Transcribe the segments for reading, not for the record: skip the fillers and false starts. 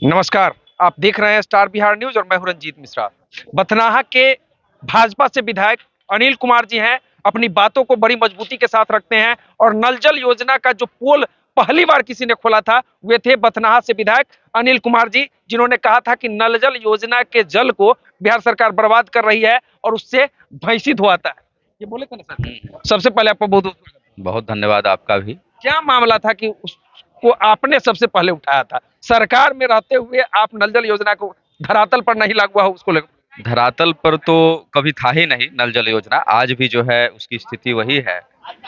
नमस्कार। आप देख रहे हैं स्टार बिहार न्यूज और मैं हूं रंजीत मिश्रा। बथनाहा के भाजपा से विधायक अनिल कुमार जी हैं, अपनी बातों को बड़ी मजबूती के साथ रखते हैं और नल जल योजना का जो पोल पहली बार किसी ने खोला था वे थे बथनाहा से विधायक अनिल कुमार जी, जिन्होंने कहा था कि नल जल योजना के जल को बिहार सरकार बर्बाद कर रही है और उससे भैंसी धोआता है। ये बोले थे ना सर। सबसे पहले आपको बहुत बहुत बहुत धन्यवाद आपका भी। क्या मामला था कि उसको आपने सबसे पहले उठाया था? सरकार में रहते हुए आप नल जल योजना को धरातल पर नहीं लागू हुआ उसको लेकर। धरातल पर तो कभी था ही नहीं नल जल योजना, आज भी जो है उसकी स्थिति वही है।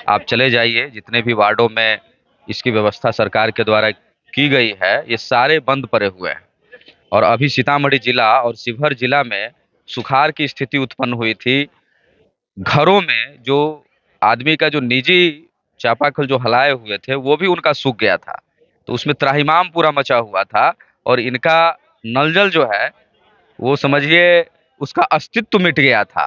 आप चले जाइए, जितने भी वार्डों में इसकी व्यवस्था सरकार के द्वारा की गई है, ये सारे बंद पड़े हुए हैं। और अभी सीतामढ़ी जिला और शिवहर जिला में सुखाड़ की स्थिति उत्पन्न हुई थी। घरों में जो आदमी का जो निजी चापाकल जो हलाए हुए थे वो भी उनका सूख गया था, तो उसमें त्राहिमाम पूरा मचा हुआ था। और इनका नल जल जो है वो समझिए उसका अस्तित्व मिट गया था।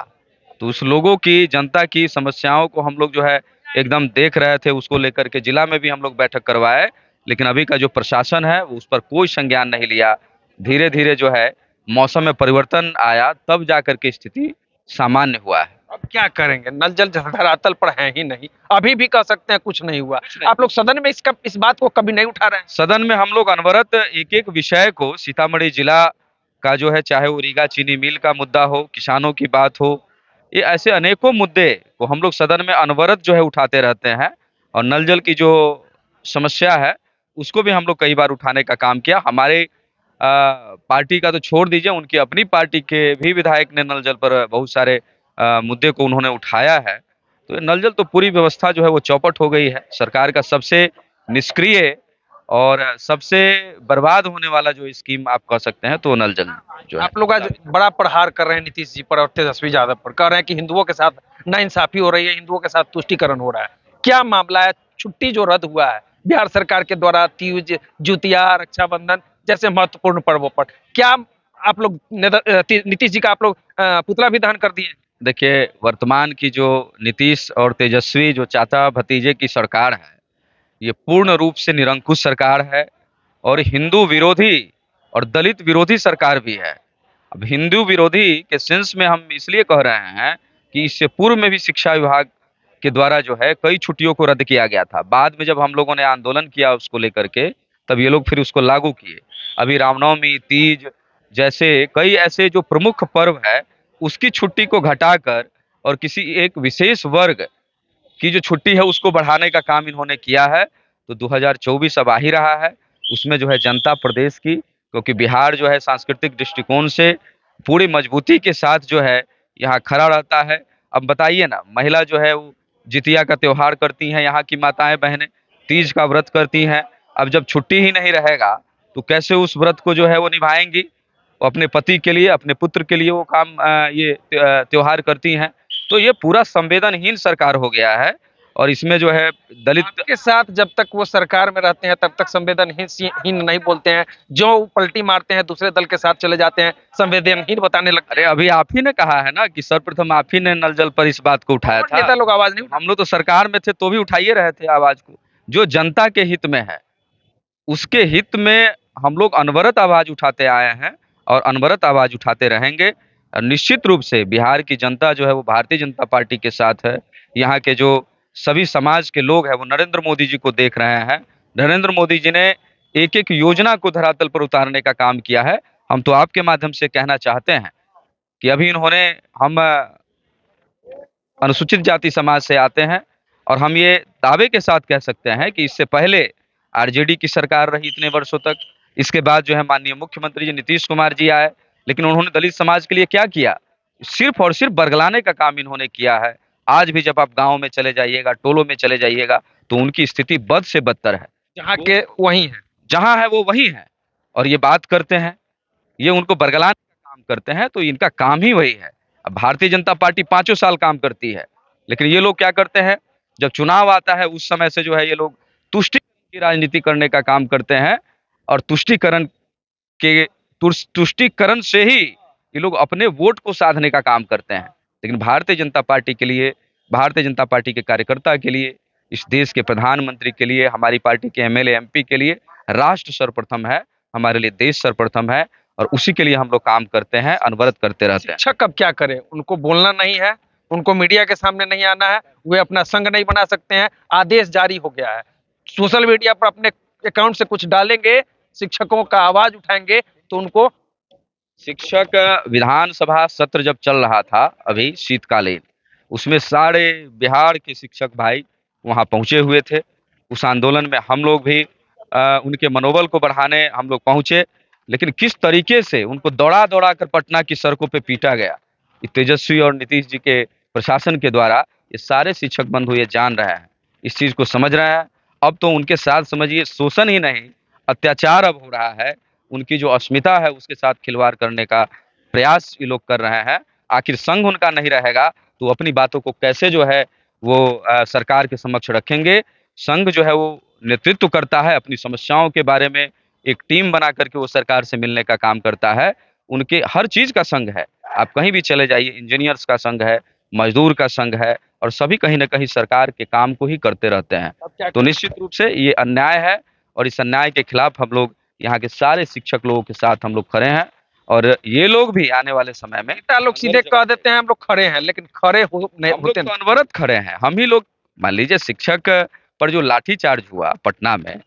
तो उस लोगों की, जनता की समस्याओं को हम लोग जो है एकदम देख रहे थे, उसको लेकर के जिला में भी हम लोग बैठक करवाए। लेकिन अभी का जो प्रशासन है वो उस पर कोई संज्ञान नहीं लिया। धीरे धीरे जो है मौसम में परिवर्तन आया, तब जाकर के स्थिति सामान्य हुआ है। अब क्या करेंगे? नल जल धरातल पर है ही नहीं, अभी भी कह सकते हैं कुछ नहीं हुआ। आप लोग सदन में इस बात को कभी नहीं उठा रहे हैं? सदन में हम लोग अनवरत एक एक विषय को, सीतामढ़ी जिला का जो है, चाहे वो रीगा चीनी मिल का मुद्दा हो, किसानों की बात हो, ये ऐसे अनेकों मुद्दे को हम लोग सदन में अनवरत जो है उठाते रहते हैं। और नल जल की जो समस्या है उसको भी हम लोग कई बार उठाने का काम किया। हमारे पार्टी का तो छोड़ दीजिए, उनकी अपनी पार्टी के भी विधायक ने नल जल पर बहुत सारे मुद्दे को उन्होंने उठाया है। तो नल जल तो पूरी व्यवस्था जो है वो चौपट हो गई है। सरकार का सबसे निष्क्रिय और सबसे बर्बाद होने वाला जो स्कीम आप कह सकते हैं तो नल जल जो है। आप लोग आज बड़ा प्रहार कर रहे हैं नीतीश जी पर और तेजस्वी यादव पर, कह रहे हैं कि हिंदुओं के साथ नाइंसाफी हो रही है, हिंदुओं के साथ तुष्टीकरण हो रहा है। क्या मामला है? छुट्टी जो रद्द हुआ है बिहार सरकार के द्वारा तीज, जुतिया, रक्षाबंधन जैसे महत्वपूर्ण पर्वों पर, क्या आप लोग नीतीश जी का आप लोग पुतला भी दहन कर दिए? देखिए, वर्तमान की जो नीतीश और तेजस्वी जो चाचा भतीजे की सरकार है, ये पूर्ण रूप से निरंकुश सरकार है और हिंदू विरोधी और दलित विरोधी सरकार भी है। अब हिंदू विरोधी के सेंस में हम इसलिए कह रहे हैं कि इससे पूर्व में भी शिक्षा विभाग के द्वारा जो है कई छुट्टियों को रद्द किया गया था। बाद में जब हम लोगों ने आंदोलन किया उसको लेकर के, तब ये लोग फिर उसको लागू किए। अभी रामनवमी, तीज जैसे कई ऐसे जो प्रमुख पर्व है उसकी छुट्टी को घटाकर और किसी एक विशेष वर्ग की जो छुट्टी है उसको बढ़ाने का काम इन्होंने किया है। तो 2024 अब आ ही रहा है, उसमें जो है जनता प्रदेश की, क्योंकि बिहार जो है सांस्कृतिक दृष्टिकोण से पूरी मजबूती के साथ जो है यहाँ खड़ा रहता है। अब बताइए ना, महिला जो है वो जितिया का त्योहार करती हैं, यहाँ की माताएं बहनें तीज का व्रत करती हैं। अब जब छुट्टी ही नहीं रहेगा तो कैसे उस व्रत को जो है वो निभाएंगी? वो अपने पति के लिए, अपने पुत्र के लिए वो काम ये त्योहार करती हैं। तो ये पूरा संवेदनहीन सरकार हो गया है। और इसमें जो है दलित के साथ जब तक वो सरकार में रहते हैं तब तक संवेदनहीन नहीं बोलते हैं, जो पलटी मारते हैं दूसरे दल के साथ चले जाते हैं, संवेदनहीन बताने लगते अरे अभी आप ही ने कहा है ना कि सर्वप्रथम आप ही ने नल जल पर इस बात को उठाया हैं। था। नेता लोग आवाज नहीं हम लोग तो सरकार में थे तो भी उठाइए रहे थे आवाज को। जो जनता के हित में है उसके हित में हम लोग अनवरत आवाज उठाते आए हैं और अनवरत आवाज उठाते रहेंगे। और निश्चित रूप से बिहार की जनता जो है वो भारतीय जनता पार्टी के साथ है। यहाँ के जो सभी समाज के लोग हैं वो नरेंद्र मोदी जी को देख रहे हैं। नरेंद्र मोदी जी ने एक एक योजना को धरातल पर उतारने का काम किया है। हम तो आपके माध्यम से कहना चाहते हैं कि अभी इन्होंने, हम अनुसूचित जाति समाज से आते हैं और हम ये दावे के साथ कह सकते हैं कि इससे पहले आरजेडी की सरकार रही इतने वर्षों तक। इसके बाद जो है माननीय मुख्यमंत्री जी नीतीश कुमार जी आए, लेकिन उन्होंने दलित समाज के लिए क्या किया? सिर्फ और सिर्फ बरगलाने का काम इन्होंने किया है। आज भी जब आप गाँव में चले जाइएगा, टोलों में चले जाइएगा, तो उनकी स्थिति बद से बदतर है। जहाँ के वही है। जहाँ है वो वही है और ये बात करते हैं, ये उनको बरगलाने का काम करते हैं, तो इनका काम ही वही है। अब भारतीय जनता पार्टी 5 साल काम करती है, लेकिन ये लोग क्या करते हैं, जब चुनाव आता है उस समय से जो है ये लोग तुष्टीकरण की राजनीति करने का काम करते हैं। और तुष्टीकरण के तुष्टीकरण से ही ये लोग अपने वोट को साधने का काम करते हैं। लेकिन भारतीय जनता पार्टी के लिए, भारतीय जनता पार्टी के कार्यकर्ता के लिए, इस देश के प्रधानमंत्री के लिए, हमारी पार्टी के एमएलए एमपी के लिए राष्ट्र सर्वप्रथम है। हमारे लिए देश सर्वप्रथम है और उसी के लिए हम लोग काम करते हैं, अनवरत करते रहते हैं। शिक्षक अब क्या करें? उनको बोलना नहीं है, उनको मीडिया के सामने नहीं आना है, वे अपना संघ नहीं बना सकते हैं, आदेश जारी हो गया है। सोशल मीडिया पर अपने अकाउंट से कुछ डालेंगे, शिक्षकों का आवाज उठाएंगे तो उनको शिक्षक विधानसभा सत्र जब चल रहा था अभी शीतकालीन, उसमें सारे बिहार के शिक्षक भाई वहां पहुंचे हुए थे। उस आंदोलन में हम लोग भी उनके मनोबल को बढ़ाने हम लोग पहुंचे, लेकिन किस तरीके से उनको दौड़ा दौड़ा कर पटना की सड़कों पे पीटा गया, ये तेजस्वी और नीतीश जी के प्रशासन के द्वारा, ये सारे शिक्षक बंधु ये जान रहे हैं, इस चीज को समझ रहे हैं। अब तो उनके साथ समझिए शोषण ही नहीं, अत्याचार अब हो रहा है, उनकी जो अस्मिता है उसके साथ खिलवाड़ करने का प्रयास ये लोग कर रहे हैं। आखिर संघ उनका नहीं रहेगा तो अपनी बातों को कैसे जो है वो सरकार के समक्ष रखेंगे। संघ जो है वो नेतृत्व करता है, अपनी समस्याओं के बारे में एक टीम बना करके वो सरकार से मिलने का काम करता है। उनके हर चीज का संघ है, आप कहीं भी चले जाइए, इंजीनियर्स का संघ है, मजदूर का संघ है, और सभी कहीं ना कहीं सरकार के काम को ही करते रहते हैं। अब क्या तो करें? निश्चित रूप से ये अन्याय है और इस अन्याय के खिलाफ हम लोग यहाँ के सारे शिक्षक लोगों के साथ हम लोग खड़े हैं, और ये लोग भी आने वाले समय में नेता लोग सीधे कह देते हैं हम लोग खड़े हैं, लेकिन खड़े नहीं हम लोग होते तो अनवरत खड़े हैं। हम ही लोग, मान लीजिए शिक्षक पर जो लाठीचार्ज हुआ पटना में,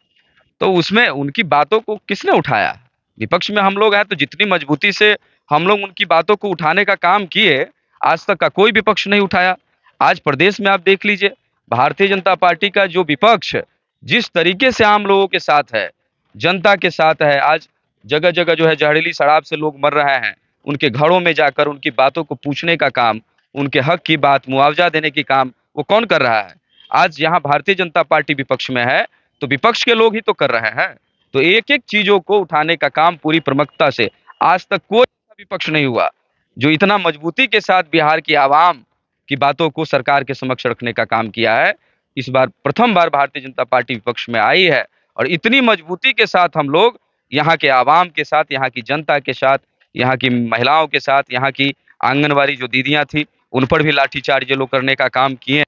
तो उसमें उनकी बातों को किसने उठाया? विपक्ष में हम लोग हैं, तो जितनी मजबूती से हम लोग उनकी बातों को उठाने का काम किए, आज तक का कोई विपक्ष नहीं उठाया। आज प्रदेश में आप देख लीजिए, भारतीय जनता पार्टी का जो विपक्ष जिस तरीके से आम लोगों के साथ है, जनता के साथ है, आज जगह जगह जो है जहरीली शराब से लोग मर रहे हैं, उनके घरों में जाकर उनकी बातों को पूछने का काम, उनके हक की बात, मुआवजा देने की काम वो कौन कर रहा है? आज यहाँ भारतीय जनता पार्टी विपक्ष में है, तो विपक्ष के लोग ही तो कर रहे हैं। तो एक एक चीजों को उठाने का काम पूरी प्रमुखता से आज तक कोई ऐसा विपक्ष नहीं हुआ जो इतना मजबूती के साथ बिहार की आवाम की बातों को सरकार के समक्ष रखने का काम किया है। इस बार प्रथम बार भारतीय जनता पार्टी विपक्ष में आई है, और इतनी मजबूती के साथ हम लोग यहाँ के आवाम के साथ, यहाँ की जनता के साथ, यहाँ की महिलाओं के साथ, यहाँ की आंगनवाड़ी जो दीदियां थी उन पर भी लाठीचार्ज ये लोग करने का काम किए।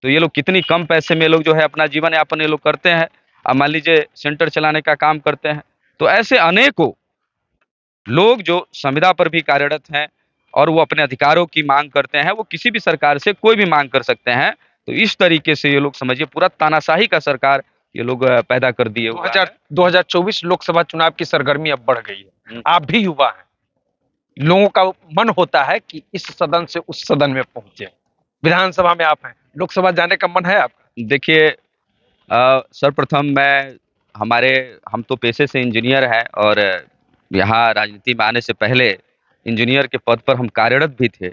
तो ये लोग कितनी कम पैसे में लोग जो है अपना जीवन यापन ये लोग करते हैं। अब मान लीजिए सेंटर चलाने का काम करते हैं। तो ऐसे अनेकों लोग जो संविदा पर भी कार्यरत हैं और वो अपने अधिकारों की मांग करते हैं, वो किसी भी सरकार से कोई भी मांग कर सकते हैं। तो इस तरीके से ये लोग समझिए पूरा तानाशाही का सरकार ये लोग पैदा कर दिए हुआ है। 2024 लोकसभा चुनाव की सरगर्मी अब बढ़ गई है। हम्म। आप भी युवा हैं, लोगों का मन होता है कि इस सदन से उस सदन में पहुंचे। विधानसभा में आप हैं, लोकसभा जाने का मन है आपका? देखिए, सर्वप्रथम हम तो पेशे से इंजीनियर हैं, और यहाँ राजनीति में आने से पहले इंजीनियर के पद पर हम कार्यरत भी थे।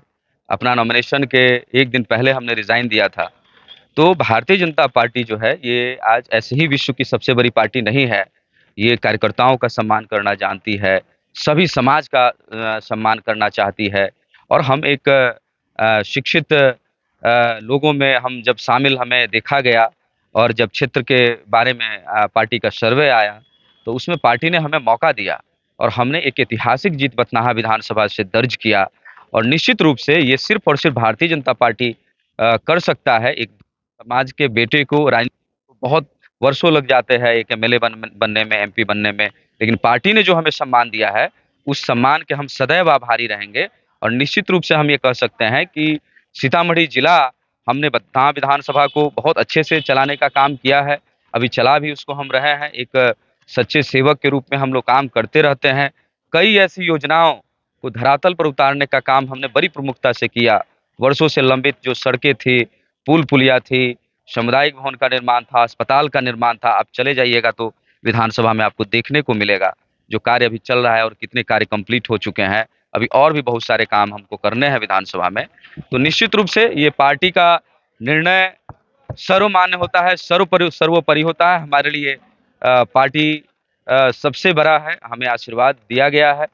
अपना नॉमिनेशन के एक दिन पहले हमने रिजाइन दिया था। तो भारतीय जनता पार्टी जो है ये आज ऐसे ही विश्व की सबसे बड़ी पार्टी नहीं है। ये कार्यकर्ताओं का सम्मान करना जानती है, सभी समाज का सम्मान करना चाहती है, और हम एक शिक्षित लोगों में हम जब शामिल हमें देखा गया, और जब क्षेत्र के बारे में पार्टी का सर्वे आया, तो उसमें पार्टी ने हमें मौका दिया और हमने एक ऐतिहासिक जीत बथनाहा विधानसभा से दर्ज किया। और निश्चित रूप से ये सिर्फ और सिर्फ भारतीय जनता पार्टी कर सकता है। एक समाज के बेटे को राजनीति को बहुत वर्षों लग जाते हैं एक एमएलए बनने में, एमपी बनने में, लेकिन पार्टी ने जो हमें सम्मान दिया है उस सम्मान के हम सदैव आभारी रहेंगे। और निश्चित रूप से हम ये कह सकते हैं कि सीतामढ़ी जिला हमने बथनाहा विधानसभा को बहुत अच्छे से चलाने का काम किया है, अभी चला भी उसको हम रहे हैं। एक सच्चे सेवक के रूप में हम लोग काम करते रहते हैं। कई ऐसी योजनाओं को धरातल पर उतारने का काम हमने बड़ी प्रमुखता से किया। वर्षों से लंबित जो सड़कें थी, पुल पुलिया थी, सामुदायिक भवन का निर्माण था, अस्पताल का निर्माण था, आप चले जाइएगा तो विधानसभा में आपको देखने को मिलेगा जो कार्य अभी चल रहा है और कितने कार्य कंप्लीट हो चुके हैं। अभी और भी बहुत सारे काम हमको करने हैं विधानसभा में। तो निश्चित रूप से ये पार्टी का निर्णय सर्वमान्य होता है, सर्वोपरि होता है। हमारे लिए पार्टी सबसे बड़ा है, हमें आशीर्वाद दिया गया है,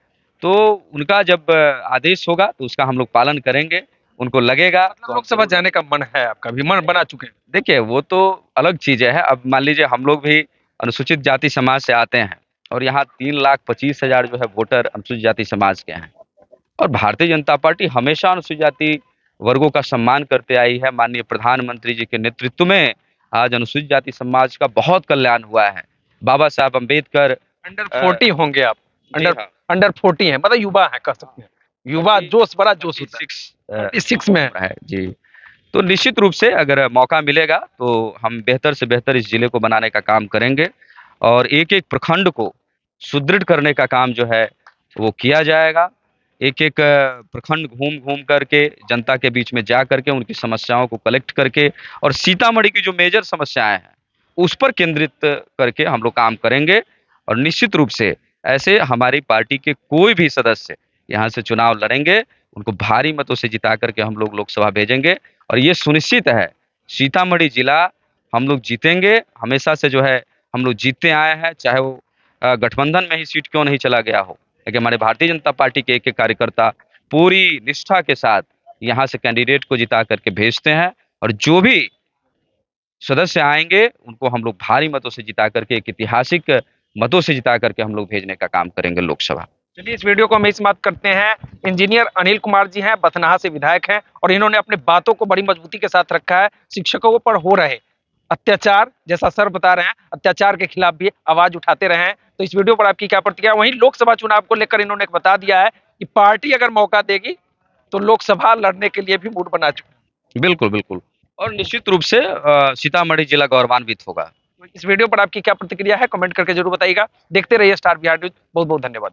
तो उनका जब आदेश होगा तो उसका हम लोग पालन करेंगे। उनको लगेगा तो लोकसभा जाने का मन है आपका, भी मन बना चुके हैं? देखिए वो तो अलग चीजें है। अब मान लीजिए हम लोग भी अनुसूचित जाति समाज से आते हैं, और यहाँ 3,25,000 जो है वोटर अनुसूचित जाति समाज के हैं, और भारतीय जनता पार्टी हमेशा अनुसूचित जाति वर्गों का सम्मान करते आई है। माननीय प्रधानमंत्री जी के नेतृत्व में आज अनुसूचित जाति समाज का बहुत कल्याण हुआ है। बाबा साहब अम्बेडकर अंडर 40 होंगे आप। जी अंडर हाँ। अंडर 40 है, मतलब युवा है, कह सकते हैं। युवा जोश, बड़ा जोश होता है। 36 36 में है। है जी। तो निश्चित रूप से अगर मौका मिलेगा तो हम बेहतर से बेहतर इस जिले को बनाने का काम करेंगे और एक-एक प्रखंड को सुदृढ़ करने का काम जो है वो किया जाएगा। एक-एक प्रखंड घूम-घूम करके जनता के बीच में जा करके उनकी समस्याओं को कलेक्ट करके और सीतामढ़ी की जो मेजर समस्याएँ हैं, उस पर केंद्रित करके हम लोग काम करेंगे और निश्चित रूप से ऐसे हमारी पार्टी के कोई भी सदस्य यहाँ से चुनाव लड़ेंगे, उनको भारी मतों से जिता करके हम लोग लोकसभा भेजेंगे और ये सुनिश्चित है, सीतामढ़ी जिला हम लोग जीतेंगे, हमेशा से जो है हम लोग जीतते आए हैं, चाहे वो गठबंधन में ही सीट क्यों नहीं चला गया हो। लेकिन हमारे भारतीय जनता पार्टी के एक-एक कार्यकर्ता पूरी निष्ठा के साथ यहाँ से कैंडिडेट को जिता करके भेजते हैं और जो भी सदस्य आएँगे, उनको हम लोग भारी मतों से जिता करके एक ऐतिहासिक मतों से जिता करके हम लोग भेजने का काम करेंगे लोकसभा। चलिए, इस वीडियो को हम यहीं समाप्त करते हैं। इंजीनियर अनिल कुमार जी हैं, बथनाहा से विधायक हैं और इन्होंने अपनी बातों को बड़ी मजबूती के साथ रखा है। शिक्षकों पर हो रहे अत्याचार, जैसा सर बता रहे हैं, अत्याचार के खिलाफ भी आवाज उठाते रहे हैं। तो इस वीडियो पर आपकी क्या प्रतिक्रिया? वहीं लोकसभा चुनाव को लेकर इन्होंने बता दिया है कि पार्टी अगर मौका देगी तो लोकसभा लड़ने के लिए भी मूड बना चुकी है। बिल्कुल, बिल्कुल और निश्चित रूप से सीतामढ़ी जिला गौरवान्वित होगा। तो इस वीडियो पर आपकी क्या प्रतिक्रिया है, कमेंट करके जरूर बताइएगा। देखते रहिए स्टार बिहार न्यूज। बहुत बहुत धन्यवाद।